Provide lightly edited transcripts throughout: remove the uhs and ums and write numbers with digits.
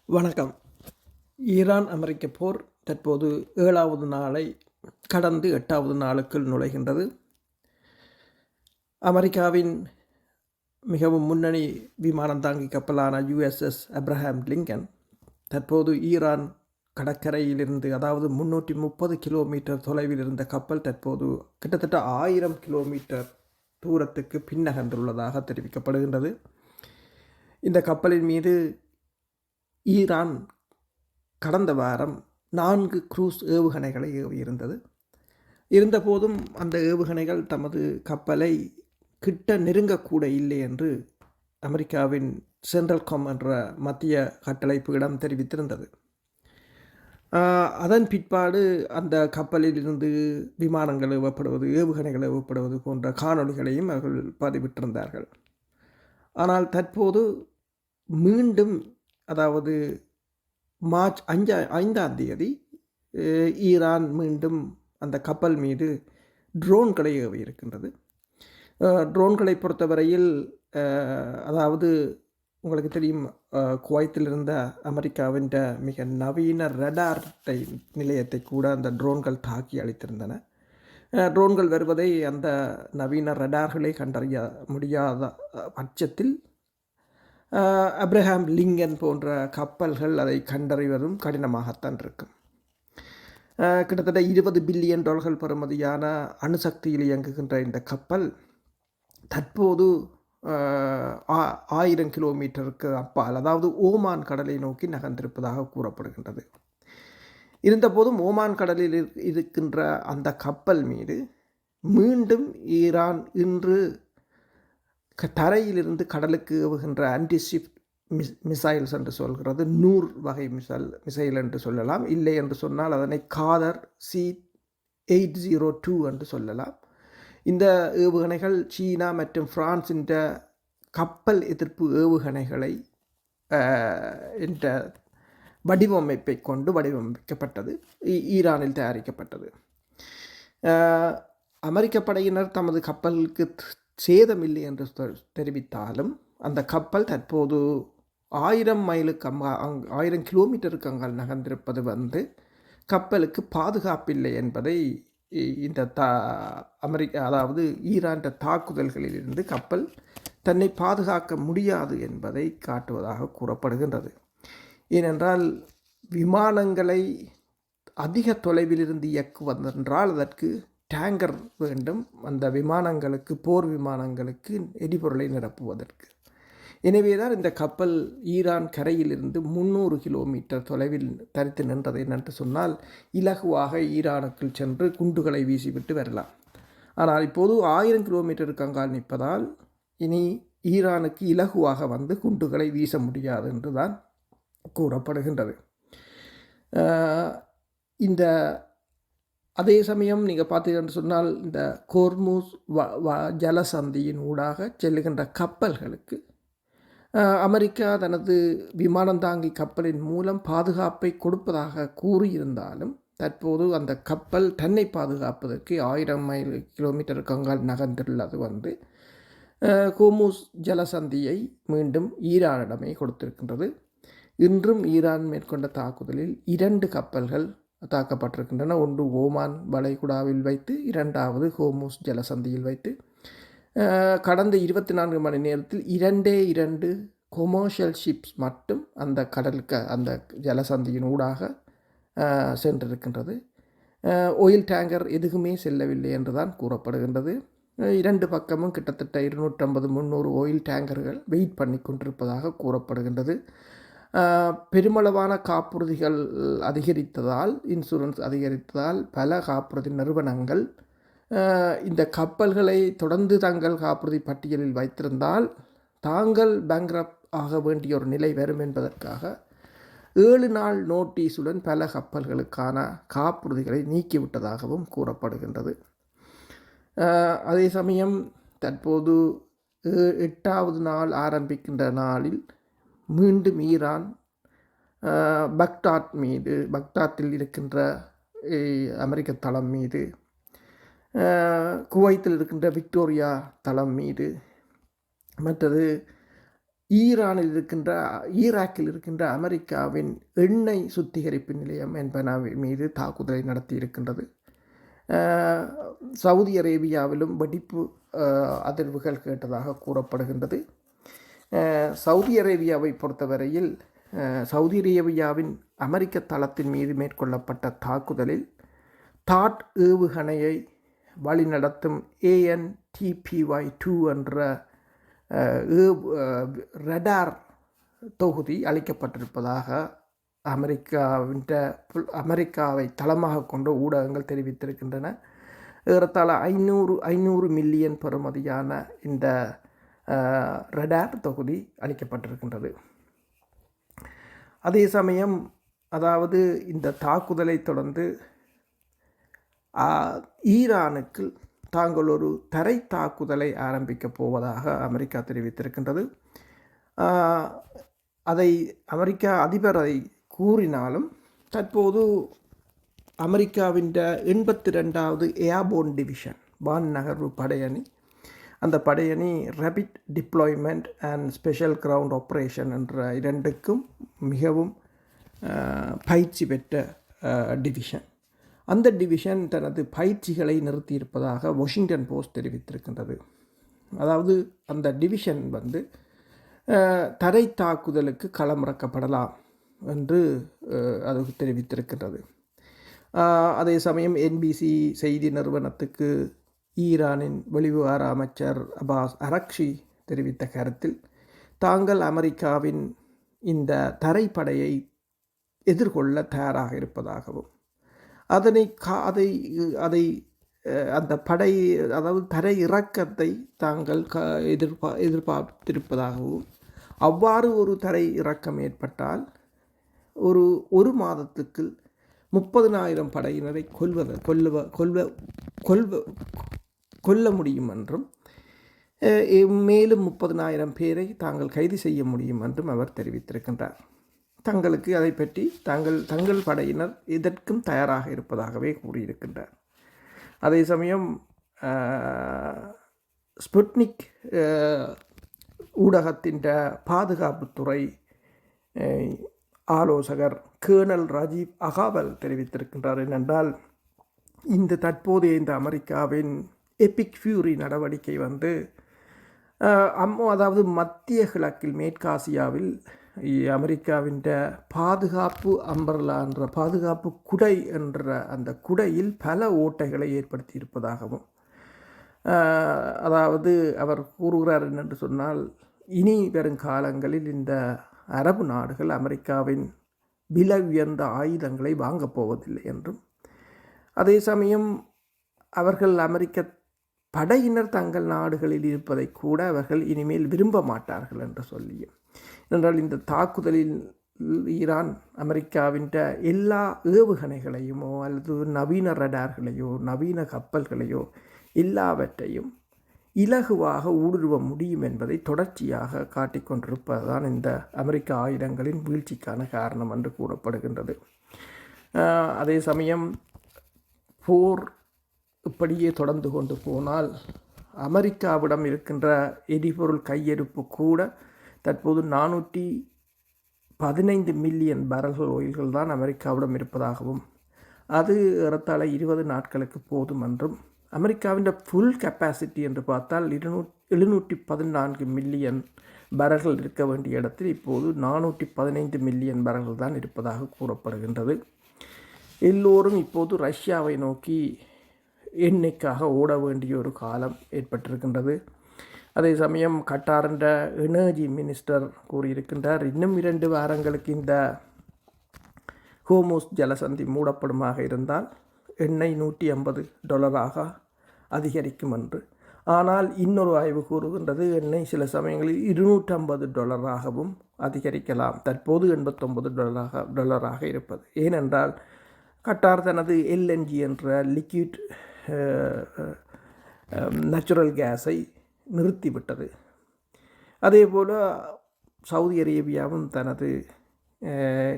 வணக்கம். ஈரான் அமெரிக்க போர் தற்போது 7வது நாளை கடந்து 8வது நாளுக்குள் நுழைகின்றது. அமெரிக்காவின் மிகவும் முன்னணி விமானம் தாங்கி கப்பலான USS அப்ரஹாம் லிங்கன் தற்போது ஈரான் கடற்கரையிலிருந்து, அதாவது 330 கிலோமீட்டர் தொலைவில் இருந்த கப்பல் தற்போது கிட்டத்தட்ட 1000 கிலோமீட்டர் தூரத்துக்கு பின்னகன்றுள்ளதாக தெரிவிக்கப்படுகின்றது. இந்த கப்பலின் மீது ஈரான் கடந்த வாரம் 4 க்ரூஸ் ஏவுகணைகளை ஏவியிருந்தது. இருந்தபோதும் அந்த ஏவுகணைகள் தமது கப்பலை கிட்ட நெருங்கக்கூட இல்லை என்று அமெரிக்காவின் சென்ட்ரல் காம் என்ற மத்திய கட்டளைப்பிடம் தெரிவித்திருந்தது. அதன் பிற்பாடு அந்த கப்பலில் இருந்து விமானங்கள் ஏவப்படுவது, ஏவுகணைகள் ஏவப்படுவது போன்ற காணொளிகளையும் அவர்கள் பதிவிட்டிருந்தார்கள். ஆனால் தற்போது மீண்டும், அதாவது மார்ச் 5ஆம் தேதி ஈரான் மீண்டும் அந்த கப்பல் மீது ட்ரோன்களை ஏவியிருக்கின்றது. ட்ரோன்களை பொறுத்தவரையில், அதாவது உங்களுக்கு தெரியும், குவைத்தில் இருந்த அமெரிக்காவின் மிக நவீன ரடார் நிலையத்தை கூட அந்த ட்ரோன்கள் தாக்கி அளித்திருந்தன. ட்ரோன்கள் வருவதை அந்த நவீன ரடார்களை கண்டறிய முடியாத பட்சத்தில் அப்ரஹாம் லிங்கன் போன்ற கப்பல்கள் அதை கண்டறிவதும் கடினமாகத்தான் இருக்கும். கிட்டத்தட்ட $20 பில்லியன் பெறுமதியான அணுசக்தியில் இயங்குகின்ற இந்த கப்பல் தற்போது 1000 கிலோமீட்டருக்கு அப்பால், அதாவது ஓமான் கடலை நோக்கி நகர்ந்திருப்பதாக கூறப்படுகின்றது. இருந்தபோதும் ஓமான் கடலில் இருக்கின்ற அந்த கப்பல் மீது மீண்டும் ஈரான் இன்று தரையிலிருந்து கடலுக்கு ஏவுகின்ற ஆன்டிஷிப் மிசைல்ஸ் என்று சொல்கிறது. 100 வகை மிசைல் என்று சொல்லலாம். இல்லை என்று சொன்னால் அதனை காதர் C802 என்று சொல்லலாம். இந்த ஏவுகணைகள் சீனா மற்றும் பிரான்சின் கப்பல் எதிர்ப்பு ஏவுகணைகளை என்ற வடிவமைப்பை கொண்டு வடிவமைக்கப்பட்டது, ஈரானில் தயாரிக்கப்பட்டது. அமெரிக்க படையினர் தமது கப்பலுக்கு சேதமில்லை என்று தெரிவித்தாலும் அந்த கப்பல் தற்போது 1000 மைலுக்கு 1000 கிலோமீட்டருக்கு அங்கால் நகர்ந்திருப்பது கப்பலுக்கு பாதுகாப்பில்லை என்பதை இந்த அதாவது ஈரான் தாக்குதல்களிலிருந்து கப்பல் தன்னை பாதுகாக்க முடியாது என்பதை காட்டுவதாக கூறப்படுகின்றது. ஏனென்றால் விமானங்களை அதிக தொலைவிலிருந்து இயக்குவதென்றால் அதற்கு டேங்கர் வேண்டும், அந்த விமானங்களுக்கு, போர் விமானங்களுக்கு எரிபொருளை நிரப்புவதற்கு. எனவே தான் இந்த கப்பல் ஈரான் கரையிலிருந்து 300 கிலோமீட்டர் தொலைவில் தரித்து நின்றது. என்னென்று சொன்னால் இலகுவாக ஈரானுக்குள் சென்று குண்டுகளை வீசிவிட்டு வரலாம். ஆனால் இப்போது 1000 கிலோமீட்டருக்கு அங்கால் நிற்பதால் இனி ஈரானுக்கு இலகுவாக வந்து குண்டுகளை வீச முடியாது என்று தான் கூறப்படுகின்றது. இந்த அதே சமயம் நீங்கள் பார்த்தீங்கன்னு சொன்னால் இந்த ஹோர்முஸ் ஜலசந்தியின் ஊடாக செல்லுகின்ற கப்பல்களுக்கு அமெரிக்கா தனது விமானம் தாங்கி கப்பலின் மூலம் பாதுகாப்பை கொடுப்பதாக கூறியிருந்தாலும் தற்போது அந்த கப்பல் தன்னை பாதுகாப்பதற்கு 1000 கிலோமீட்டருக்கு அங்கால் நகர்ந்துள்ளது ஹோர்முஸ் ஜலசந்தியை மீண்டும் ஈரானிடமே கொடுத்திருக்கின்றது. இன்றும் ஈரான் மேற்கொண்ட தாக்குதலில் 2 கப்பல்கள் தாக்கப்பட்டிருக்கின்றன. ஒன்று ஓமான் வளைகுடாவில் வைத்து, இரண்டாவது ஹோர்முஸ் ஜலசந்தியில் வைத்து. கடந்த 24 மணி நேரத்தில் 2 கொமர்ஷியல் ஷிப்ஸ் மட்டும் அந்த கடலுக்கு, அந்த ஜலசந்தியின் ஊடாக சென்றிருக்கின்றது. ஆயில் டேங்கர் எதுவுமே செல்லவில்லை என்று தான் கூறப்படுகின்றது. 2 பக்கமும் கிட்டத்தட்ட 250-300 ஆயில் டேங்கர்கள் வெயிட் பண்ணி கொண்டிருப்பதாக கூறப்படுகின்றது. பெருமளவான காப்புறுதிகள் அதிகரித்ததால், இன்சூரன்ஸ் அதிகரித்ததால் பல காப்புறுதி நிறுவனங்கள் இந்த கப்பல்களை தொடர்ந்து தங்கள் காப்புறுதி பட்டியலில் வைத்திருந்தால் தாங்கள் பேங்க்ரப்ட் ஆக வேண்டிய ஒரு நிலை வரும் என்பதற்காக 7 நாள் நோட்டீஸுடன் பல கப்பல்களுக்கான காப்புறுதிகளை நீக்கிவிட்டதாகவும் கூறப்படுகின்றது. அதே சமயம் தற்போது 8வது நாள் ஆரம்பிக்கின்ற நாளில் மீண்டும் ஈரான் பக்தாத்தில் இருக்கின்ற அமெரிக்க தளம் மீது, குவைத்தில் இருக்கின்ற விக்டோரியா தளம் மீது, மற்றது ஈரானில் இருக்கின்ற ஈராக்கில் இருக்கின்ற அமெரிக்காவின் எண்ணெய் சுத்திகரிப்பு நிலையம் என்பன மீது தாக்குதலை நடத்தி இருக்கின்றது. சவுதி அரேபியாவிலும் வெடிப்பு அதிர்வுகள் கேட்டதாக கூறப்படுகின்றது. சவுதி அரேபியாவை பொறுத்தவரையில் சவுதி அரேபியாவின் அமெரிக்க தளத்தின் மீது மேற்கொள்ளப்பட்ட தாக்குதலில் தாட் ஏவுகணையை வழிநடத்தும் AN/TPY-2 என்ற ரடார் தொகுதி அளிக்கப்பட்டிருப்பதாக அமெரிக்காவை தளமாக கொண்ட ஊடகங்கள் தெரிவித்திருக்கின்றன. ஏறத்தாழ 500 மில்லியன் பெறுமதியான இந்த ரடார் தொகுதி அளிக்கப்பட்டிருக்கின்றது. அதே சமயம் அதாவது இந்த தாக்குதலை தொடர்ந்து ஈரானுக்கு தாங்கள் ஒரு தரை தாக்குதலை ஆரம்பிக்கப் போவதாக அமெரிக்கா தெரிவித்திருக்கின்றது. அமெரிக்க அதிபர் அதை கூறினாலும் தற்போது அமெரிக்காவின் 82வது ஏர்போர்ன் டிவிஷன் வான் நகர்வு படையணி, அந்த படையணி rapid deployment and special ground operation என்ற இரண்டுக்கும் மிகவும் பயிற்சி பெற்ற டிவிஷன். அந்த டிவிஷன் தனது பயிற்சிகளை நிறுத்தியிருப்பதாக வாஷிங்டன் போஸ்ட் தெரிவித்திருக்கின்றது. அதாவது அந்த டிவிஷன் தரை தாக்குதலுக்கு களமிறக்கப்படலாம் என்று அது தெரிவித்திருக்கின்றது. அதே சமயம் NBC செய்தி நிறுவனத்துக்கு ஈரானின் வெளிவிவகார அமைச்சர் அப்பாஸ் அரக்ஷி தெரிவித்த கருத்தில் தாங்கள் அமெரிக்காவின் இந்த தரைப்படையை எதிர்கொள்ள தயாராக இருப்பதாகவும் அந்த படை அதாவது தரை இறக்கத்தை தாங்கள் எதிர்பார்த்திருப்பதாகவும் அவ்வாறு ஒரு தரை இறக்கம் ஏற்பட்டால் ஒரு மாதத்துக்கு 30,000 படையினரை கொல்ல முடியும் என்றும் மேலும் 30,000 பேரை தாங்கள் கைது செய்ய முடியும் என்றும் அவர் தெரிவித்திருக்கின்றார். தங்களுக்கு அதை பற்றி தங்கள் படையினர் இதற்கும் தயாராக இருப்பதாகவே கூறியிருக்கின்றார். அதே சமயம் ஸ்புட்னிக் ஊடகத்தின் பாதுகாப்புத்துறை ஆலோசகர் கேர்னல் ராஜீவ் அகாவல் தெரிவித்திருக்கின்றார் என்னென்றால், இந்த தற்போதைய இந்த அமெரிக்காவின் எபிக் ஃபியூரி நடவடிக்கை அதாவது மத்திய கிழக்கில் மேற்காசியாவில் அமெரிக்காவின் பாதுகாப்பு அம்பர்லா என்ற பாதுகாப்பு குடை என்ற அந்த குடையில் பல ஓட்டைகளை ஏற்படுத்தி இருப்பதாகவும், அதாவது அவர் கூறுகிறார் என்று சொன்னால், இனி வரும் காலங்களில் இந்த அரபு நாடுகள் அமெரிக்காவின் விலை உயர்ந்த ஆயுதங்களை வாங்கப் போவதில்லை என்றும், அதே சமயம் அவர்கள் அமெரிக்க படையினர் தங்கள் நாடுகளில் இருப்பதை கூட அவர்கள் இனிமேல் விரும்ப மாட்டார்கள் என்று சொல்லியும், என்றால் இந்த தாக்குதலில் ஈரான் அமெரிக்காவின் எல்லா ஏவுகணைகளையுமோ அல்லது நவீன ரடார்களையோ நவீன கப்பல்களையோ எல்லாவற்றையும் இலகுவாக ஊடுருவ முடியும் என்பதை தொடர்ச்சியாக காட்டிக்கொண்டிருப்பதுதான் இந்த அமெரிக்க ஆயுதங்களின் வீழ்ச்சிக்கான காரணம் என்று கூறப்படுகின்றது. அதே சமயம் போர் இப்படியே தொடர்ந்து கொண்டு போனால் அமெரிக்காவிடம் இருக்கின்ற எரிபொருள் கையிருப்பு கூட தற்போது 415 மில்லியன் பேரல்கள் ஆயில்கள் தான் அமெரிக்காவிடம் இருப்பதாகவும், அது ஏறத்தாழ 20 நாட்களுக்கு போதும் என்றும், அமெரிக்காவின் ஃபுல் கெப்பாசிட்டி என்று பார்த்தால் 714 மில்லியன் பேரல்கள் இருக்க வேண்டிய இடத்தில் இப்போது 415 மில்லியன் பேரல்கள் தான் இருப்பதாக கூறப்படுகின்றது. எல்லோரும் இப்போது ரஷ்யாவை நோக்கி எண்ணெய்க்காக ஓட வேண்டிய ஒரு காலம் ஏற்பட்டிருக்கின்றது. அதே சமயம் கட்டாரின் எனர்ஜி மினிஸ்டர் கூறியிருக்கின்றார், இன்னும் 2 வாரங்களுக்கு இந்த ஹோர்முஸ் ஜலசந்தி மூடப்படுமாக இருந்தால் எண்ணெய் $150 அதிகரிக்கும் என்று. ஆனால் இன்னொரு ஆய்வு கூறுகின்றது, எண்ணெய் சில சமயங்களில் $250 அதிகரிக்கலாம். தற்போது $89 இருப்பது. ஏனென்றால் கட்டார் தனது LNG என்ற லிக்விட் நேச்சுரல் கேஸை நிறுத்திவிட்டது. அதேபோல் சவுதி அரேபியாவும் தனது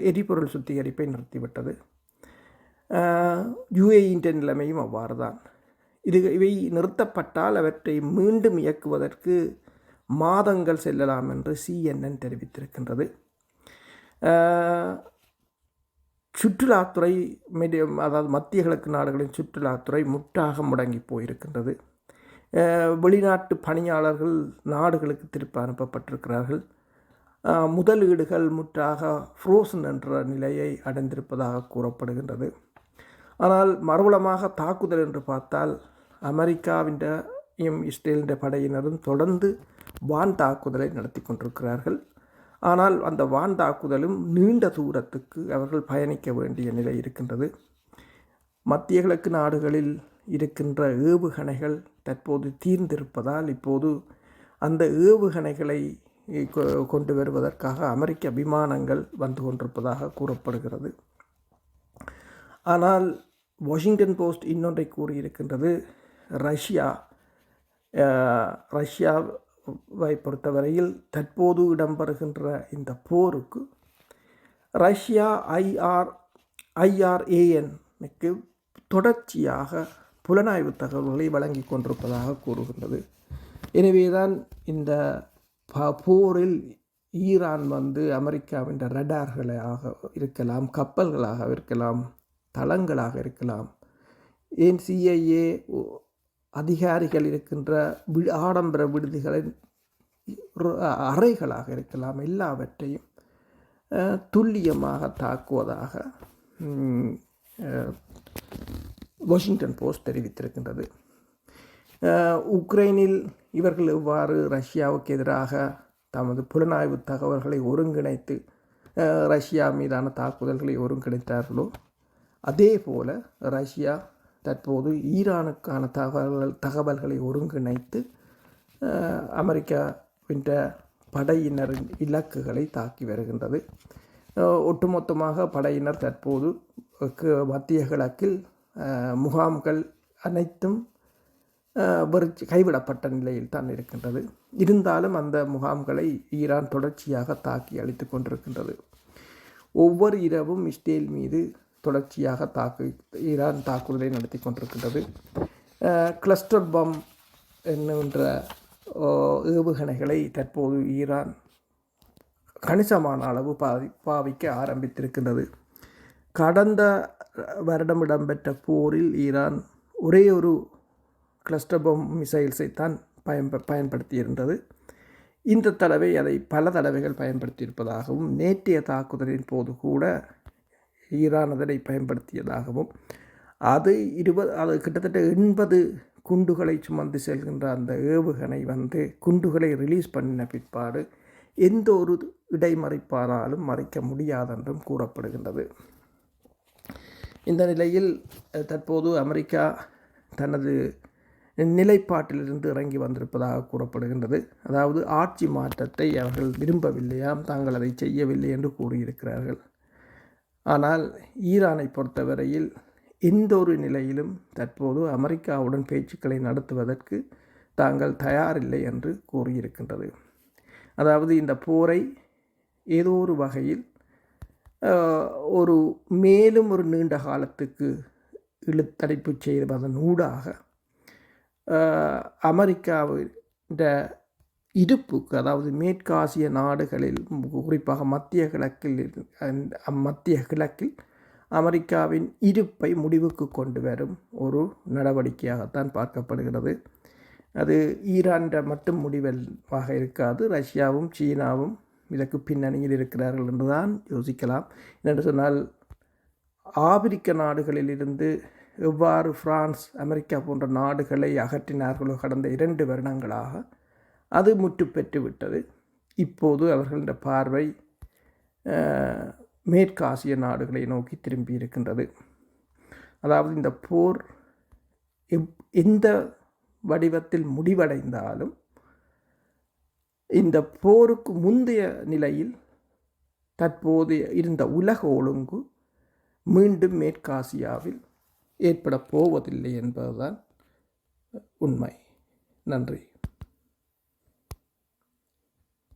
எரிபொருள் சுத்திகரிப்பை நிறுத்திவிட்டது. UAE நிலைமையும் அவ்வாறு தான். இவை நிறுத்தப்பட்டால் அவற்றை மீண்டும் இயக்குவதற்கு மாதங்கள் செல்லலாம் என்று CNN தெரிவித்திருக்கின்றது. சுற்றுலாத்துறை அதாவது மத்திய கிழக்கு நாடுகளின் சுற்றுலாத்துறை முற்றாக முடங்கி போயிருக்கின்றது. வெளிநாட்டு பணியாளர்கள் நாடுகளுக்கு திருப்ப அனுப்பப்பட்டிருக்கிறார்கள். முதலீடுகள் முற்றாக ஃப்ரோசன் என்ற நிலையை அடைந்திருப்பதாக கூறப்படுகின்றது. ஆனால் மறுபுறமாக தாக்குதல் என்று பார்த்தால் அமெரிக்காவின் இஸ்ரேலின் படையினரும் தொடர்ந்து வான் தாக்குதலை நடத்தி கொண்டிருக்கிறார்கள். ஆனால் அந்த வான் தாக்குதலும் நீண்ட தூரத்துக்கு அவர்கள் பயணிக்க வேண்டிய நிலை இருக்கின்றது. மத்திய கிழக்கு நாடுகளில் இருக்கின்ற ஏவுகணைகள் தற்போது தீர்ந்திருப்பதால் இப்போது அந்த ஏவுகணைகளை கொண்டு வருவதற்காக அமெரிக்க விமானங்கள் வந்து கொண்டிருப்பதாக கூறப்படுகிறது. ஆனால் வாஷிங்டன் போஸ்ட் இன்னொன்றை கூறியிருக்கின்றது. ரஷ்யாவை பொறுத்தவரையில் தற்போது இடம்பெறுகின்ற இந்த போருக்கு ரஷ்யா IRANக்கு தொடர்ச்சியாக புலனாய்வு தகவல்களை வழங்கி கொண்டிருப்பதாக கூறுகின்றது. எனவேதான் இந்த போரில் ஈரான் அமெரிக்காவின் ரடார்களாக இருக்கலாம், கப்பல்களாக இருக்கலாம், தளங்களாக இருக்கலாம், ஏன் CIA அதிகாரிகள் இருக்கின்ற ஆடம்பர விடுதிகளின் அறைகளாக இருக்கலாம், எல்லாவற்றையும் துல்லியமாக தாக்குவதாக வாஷிங்டன் போஸ்ட் தெரிவித்திருக்கின்றது. உக்ரைனில் இவர்கள் எவ்வாறு ரஷ்யாவுக்கு எதிராக தமது புலனாய்வு தகவல்களை ஒருங்கிணைத்து ரஷ்யா மீதான தாக்குதல்களை ஒருங்கிணைத்தார்களோ அதே போல ரஷ்யா தற்போது ஈரானுக்கான தகவல்களை ஒருங்கிணைத்து அமெரிக்காவின் படையினரின் இலக்குகளை தாக்கி வருகின்றது. ஒட்டுமொத்தமாக படையினர் தற்போது மத்திய கிழக்கில் முகாம்கள் அனைத்தும் கைவிடப்பட்ட நிலையில் தான் இருக்கின்றது. இருந்தாலும் அந்த முகாம்களை ஈரான் தொடர்ச்சியாக தாக்கி அழித்து கொண்டிருக்கின்றது. ஒவ்வொரு இரவும் இஸ்ரேல் மீது தொடர்ச்சியாக ஈரான் தாக்குதலை நடத்தி கொண்டிருக்கின்றது. கிளஸ்டர் பம் என்கின்ற ஏவுகணைகளை தற்போது ஈரான் கணிசமான அளவு பாவிக்க ஆரம்பித்திருக்கின்றது. கடந்த வருடம் இடம்பெற்ற போரில் ஈரான் ஒரே ஒரு கிளஸ்டர் பம் மிசைல்ஸை தான் பயன்படுத்தியிருந்தது. இந்த தடவை அதை பல தடவைகள் பயன்படுத்தியிருப்பதாகவும் நேற்றைய தாக்குதலின் போது கூட ஈரான் அதனை பயன்படுத்தியதாகவும் அது கிட்டத்தட்ட 80 குண்டுகளை சுமந்து செல்கின்ற அந்த ஏவுகணை குண்டுகளை ரிலீஸ் பண்ணின பிற்பாடு எந்த ஒரு இடைமறிப்பானாலும் மறைக்க முடியாதென்றும் கூறப்படுகின்றது. இந்த நிலையில் தற்போது அமெரிக்கா தனது நிலைப்பாட்டிலிருந்து இறங்கி வந்திருப்பதாக கூறப்படுகின்றது. அதாவது ஆட்சி மாற்றத்தை அவர்கள் விரும்பவில்லையாம், தாங்கள் அதை செய்யவில்லை என்று கூறியிருக்கிறார்கள். ஆனால் ஈரானை பொறுத்தவரையில் எந்த ஒரு நிலையிலும் தற்போது அமெரிக்காவுடன் பேச்சுக்களை நடத்துவதற்கு தாங்கள் தயாரில்லை என்று கூறியிருக்கின்றது. அதாவது இந்த போரை ஏதோ ஒரு வகையில் மேலும் ஒரு நீண்ட காலத்துக்கு இழுத்தடைப்பு செய்வதன் ஊடாக அமெரிக்காவின் இருப்புக்கு, அதாவது மேற்காசிய நாடுகளில் குறிப்பாக மத்திய கிழக்கில் அமெரிக்காவின் இருப்பை முடிவுக்கு கொண்டு வரும் ஒரு நடவடிக்கையாகத்தான் பார்க்கப்படுகிறது. அது ஈரான் மட்டும் முடிவாக இருக்காது. ரஷ்யாவும் சீனாவும் இதற்கு பின்னணியில் இருக்கிறார்கள் என்றுதான் யோசிக்கலாம். என்று சொன்னால் ஆப்பிரிக்க நாடுகளிலிருந்து எவ்வாறு பிரான்ஸ், அமெரிக்கா போன்ற நாடுகளை அகற்றினார்களோ கடந்த 2 வருடங்களாக அது முற்று பெற்று விட்டது. இப்போது அவர்களின் பார்வை மேற்காசிய நாடுகளை நோக்கி திரும்பி இருக்கின்றது. அதாவது இந்த போர் எந்த வடிவத்தில் முடிவடைந்தாலும் இந்த போருக்கு முந்தைய நிலையில் தற்போது இருந்த உலக ஒழுங்கு மீண்டும் மேற்காசியாவில் ஏற்பட போவதில்லை என்பதுதான் உண்மை. நன்றி.